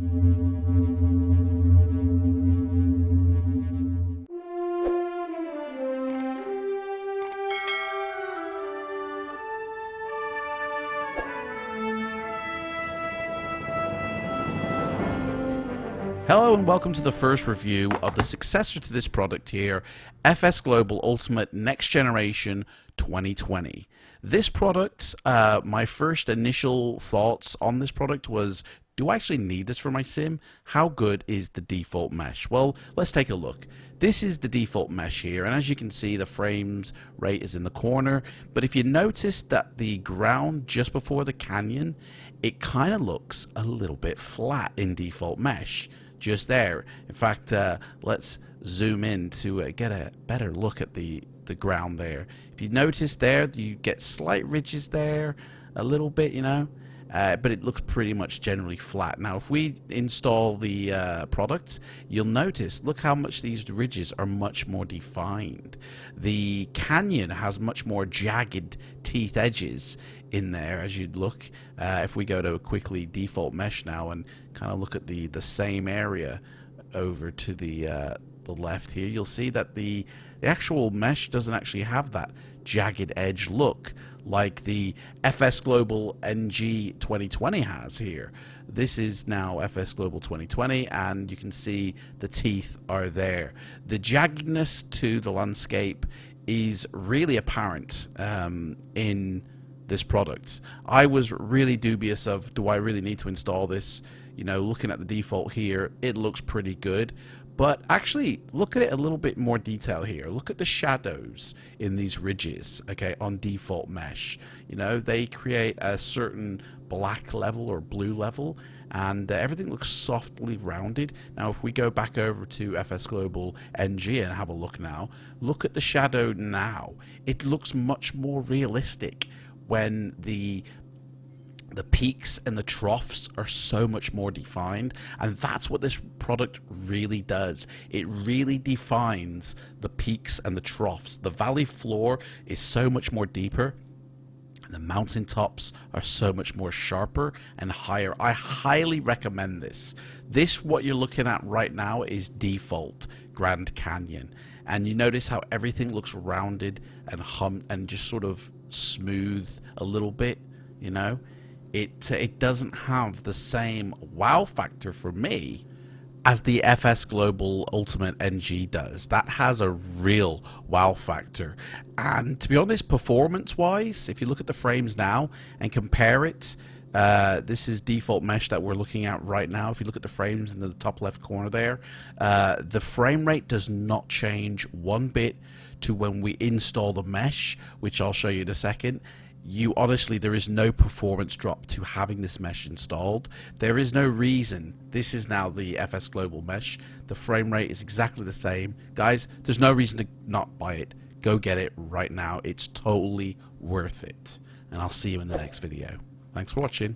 Hello and welcome to the first review of the successor to this product here, FsGlobal Ultimate Next Generation 2020. This product, my first initial thoughts on this product was, do I actually need this for my sim? How good is the default mesh? Well, let's take a look. This is the default mesh here, and as you can see, the frames rate is in the corner, but if you notice that the ground just before the canyon, it kind of looks a little bit flat in default mesh. Just there. In fact, let's zoom in to get a better look at the ground there. If you notice there, you get slight ridges there, a little bit, you know, but it looks pretty much generally flat. Now, if we install the product, you'll notice, look how much these ridges are much more defined. The canyon has much more jagged teeth edges in there as you'd look. If we go to a quickly default mesh now and kind of look at the same area over to the left here, you'll see that the actual mesh doesn't actually have that jagged edge look like the FsGlobal NG 2020 has here. This is now FsGlobal 2020, and you can see the teeth are there. The jaggedness to the landscape is really apparent in this product. I was really dubious of, do I really need to install this? You know, looking at the default here, it looks pretty good, but actually look at it a little bit more detail here. Look at the shadows in these ridges, okay, on default mesh. You know, they create a certain black level or blue level, and everything looks softly rounded. Now, if we go back over to FsGlobal NG and have a look now, look at the shadow now. It looks much more realistic when the peaks and the troughs are so much more defined, and that's what this product really does. It really defines the peaks and the troughs. The valley floor is so much more deeper, and the mountain tops are so much more sharper and higher. I highly recommend this. What you're looking at right now is default Grand Canyon, and you notice how everything looks rounded and humped and just sort of smooth a little bit, you know. It doesn't have the same wow factor for me as the FsGlobal Ultimate NG does. That has a real wow factor, and to be honest, performance wise, if you look at the frames now and compare it, this is default mesh that we're looking at right now. If you look at the frames in the top left corner there, the frame rate does not change one bit to when we install the mesh, which I'll show you in a second. Honestly, there is no performance drop to having this mesh installed. There is no reason. This is now the FsGlobal mesh. The frame rate is exactly the same. Guys, there's no reason to not buy it. Go get it right now. It's totally worth it. And I'll see you in the next video. Thanks for watching.